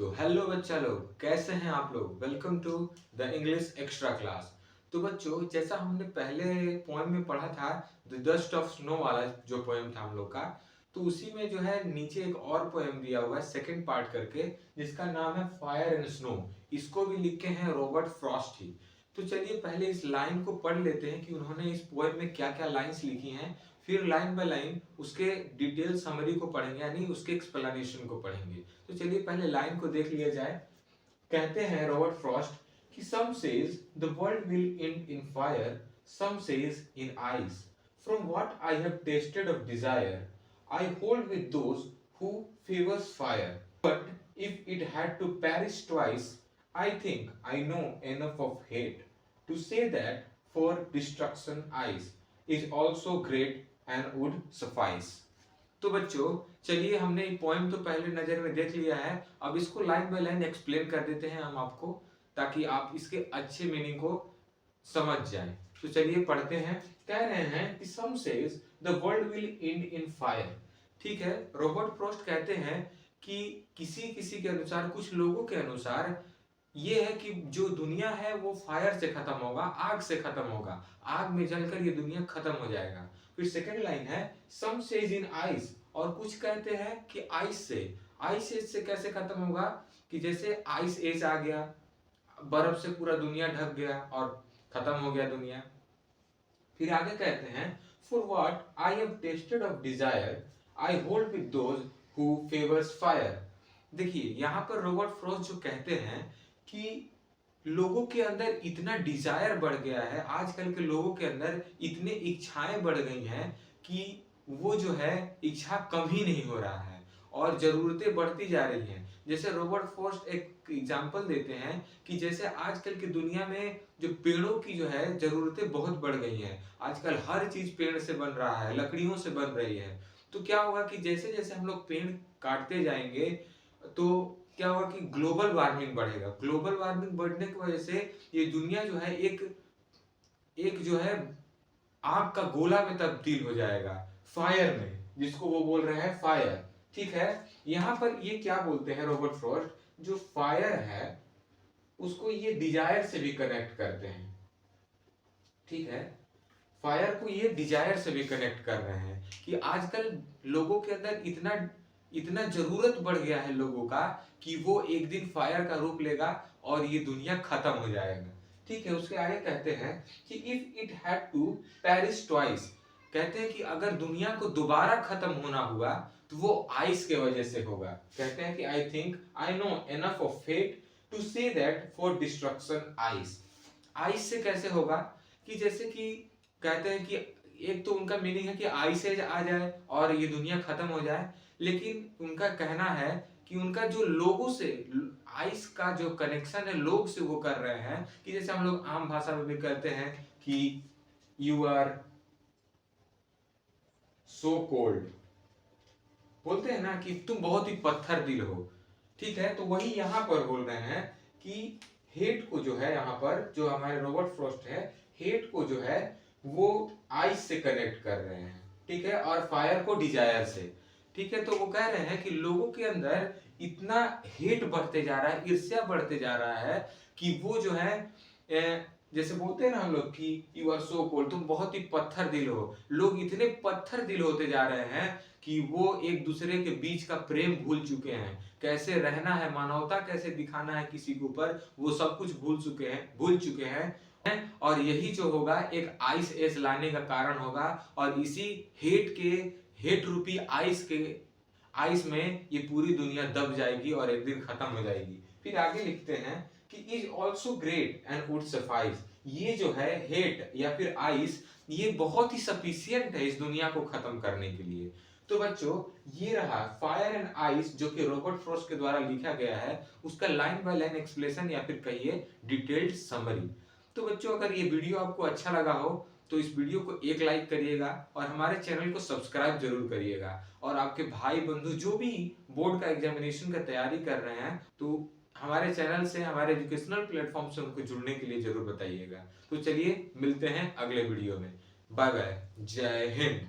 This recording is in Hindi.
तो हेलो बच्चा लोग, कैसे हैं आप लोग। Welcome to the English extra class. तो बच्चों, जैसा हमने पहले पोएम में पढ़ा था, द डस्ट ऑफ स्नो वाला जो पोएम था हम लोग का, तो उसी में जो है नीचे एक और पोएम दिया हुआ है सेकंड पार्ट करके, जिसका नाम है फायर एंड स्नो। इसको भी लिखे हैं रॉबर्ट फ्रॉस्ट ही। तो चलिए पहले इस लाइन को पढ़ लेते हैं कि उन्होंने इस पोएम में क्या क्या लाइंस लिखी हैं, फिर लाइन बाय लाइन उसके डिटेल समरी को पढ़ेंगे, यानी उसके एक्सप्लेनेशन को पढ़ेंगे। तो चलिए पहले लाइन को देख लिया जाए। कहते हैं रॉबर्ट फ्रॉस्ट कि some says the world will end in fire, some says in ice. From what I have tasted of desire, I hold with those who favors fire. But if it had to perish twice, I think I know enough of hate to say that for destruction ice is also great and would suffice. तो बच्चों, चलिए हमने ये पोएम तो पहले नजर में देख लिया है, अब इसको लाइन बाय लाइन एक्सप्लेन कर देते हैं हम आपको, ताकि आप इसके अच्छे मीनिंग को समझ जाएं। तो चलिए पढ़ते हैं। कह रहे हैं कि some says the world will end in fire. ठीक है, रॉबर्ट फ्रॉस्ट कहते हैं कि किसी किसी के अनुसार, कुछ लोगों के अनुसार ये है कि जो दुनिया है वो फायर से खत्म होगा, आग से खत्म होगा, आग में जलकर ये दुनिया खत्म हो जाएगा। फिर सेकंड लाइन है सम सेज इन आइस, और कुछ कहते हैं कि आइस से। आइस एज से कैसे खत्म होगा कि जैसे आइस एज आ गया, बर्फ से पूरा दुनिया ढक गया और खत्म हो गया दुनिया। फिर आगे कहते हैं for what I have tested of desire, I hold with those who favours fire. देखिए यहाँ पर रॉबर्ट फ्रॉस्ट जो कहते हैं कि लोगों के अंदर इतना डिजायर बढ़ गया है, आजकल के लोगों के अंदर इतने इच्छाएं बढ़ गई हैं कि वो जो है इच्छा कम ही नहीं हो रहा है और जरूरतें बढ़ती जा रही हैं। जैसे रॉबर्ट फ्रॉस्ट एक एग्जांपल देते हैं कि जैसे आजकल की दुनिया में जो पेड़ों की जो है जरूरतें बहुत बढ़ गई हैं। आजकल हर चीज पेड़ से बन रहा है, लकड़ियों से बन रही है। तो क्या होगा कि जैसे जैसे हम लोग पेड़ काटते जाएंगे तो क्या होगा कि ग्लोबल वार्मिंग बढ़ेगा। ग्लोबल वार्मिंग बढ़ने की वजह से ये दुनिया जो है एक एक जो है आग का गोला में तब्दील हो जाएगा, फायर में, जिसको वो बोल रहे हैं फायर। ठीक है, यहाँ पर ये क्या बोलते हैं रॉबर्ट फ्रॉस्ट, जो फायर है उसको ये डिजायर से भी कनेक्ट करते हैं। ठीक है, फायर को ये डिजायर से भी कनेक्ट कर रहे हैं कि आजकल लोगों के अंदर इतना इतना जरूरत बढ़ गया है लोगों का कि वो एक दिन फायर का रूप लेगा और ये दुनिया खत्म हो जाएगा। ठीक है, उसके आगे कहते हैं कि if it had to perish twice, कहते हैं कि अगर दुनिया को दोबारा खत्म होना हुआ तो वो आइस के वजह से होगा। कहते हैं कि I think I know enough of fate to say that for destruction ice. Ice से कैसे होगा कि जैसे कि कहते हैं कि एक तो उनका मीनिंग है कि आइस एज आ जाए और ये दुनिया खत्म हो जाए, लेकिन उनका कहना है कि उनका जो लोगों से, आइस का जो कनेक्शन है लोग से वो कर रहे हैं कि जैसे हम लोग आम भाषा में भी कहते हैं कि यू आर सो कोल्ड, बोलते हैं ना कि तुम बहुत ही पत्थर दिल हो। ठीक है, तो वही यहाँ पर बोल रहे हैं कि हेट को जो है, यहाँ पर जो हमारे रॉबर्ट फ्रॉस्ट है, हेट को जो है वो आइस से कनेक्ट कर रहे हैं। ठीक है, और फायर को डिजायर से। ठीक है, तो वो कह रहे हैं कि लोगों के अंदर इतना हेट बढ़ते जा रहा है, ईर्ष्या बढ़ते जा रहा है कि वो जो है जैसे बोलते हैं ना हम लोग कि यू आर सो कोल्ड, तुम बहुत ही पत्थर दिल हो। लोग इतने पत्थर दिल होते जा रहे हैं कि वो एक दूसरे के बीच का प्रेम भूल चुके हैं, कैसे रहना है, मानवता कैसे दिखाना है किसी के ऊपर, वो सब कुछ भूल चुके हैं। और यही जो होगा एक आइस एज लाने का कारण होगा, और इसी हेट रूपी आइस में ये पूरी दुनिया दब जाएगी और एक दिन खत्म हो जाएगी। फिर आगे लिखते हैं कि is also great and would suffice. ये जो है हेट या फिर आइस, ये बहुत ही सफिशियंट है इस दुनिया को खत्म करने के लिए। तो बच्चों, ये रहा फायर एंड आइस जो कि रॉबर्ट फ्रॉस्ट के द्वारा लिखा गया है, उसका लाइन बाय लाइन एक्सप्लेनेशन या फिर कहिए डिटेल्ड समरी। तो बच्चों, अगर ये वीडियो आपको अच्छा लगा हो तो इस वीडियो को एक लाइक करिएगा और हमारे चैनल को सब्सक्राइब जरूर करिएगा। और आपके भाई बंधु जो भी बोर्ड का एग्जामिनेशन का तैयारी कर रहे हैं, तो हमारे चैनल से, हमारे एजुकेशनल प्लेटफॉर्म से उनको जुड़ने के लिए जरूर बताइएगा। तो चलिए मिलते हैं अगले वीडियो में। बाय बाय, जय हिंद।